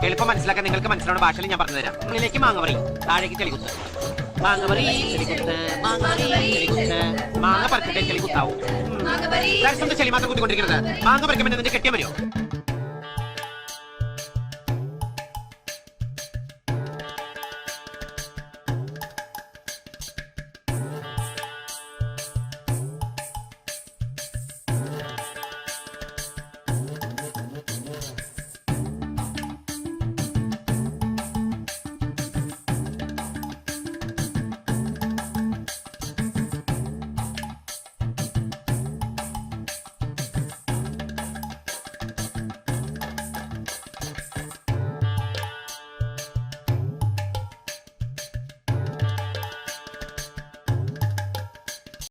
എളുപ്പം മനസ്സിലാക്കാൻ നിങ്ങൾക്ക് മനസ്സിലാവുന്ന ഭാഷയിൽ ഞാൻ പറഞ്ഞുതരാം. മുകളിലേക്ക് മാങ്ങ പറയും, താഴേക്ക് ചെളികുത്ത്. മാങ്ങ പറി ചെളികുത്ത്, മാങ്ങ പറിക്കട്ടെ ചെളികുത്താവും. ചെളി മാത്രം കുത്തിക്കൊണ്ടിരിക്കുന്നത്. മാങ്ങ പറിക്കുമ്പോൾ നിന്റെ കെട്ടിയാൽ മതിയോ?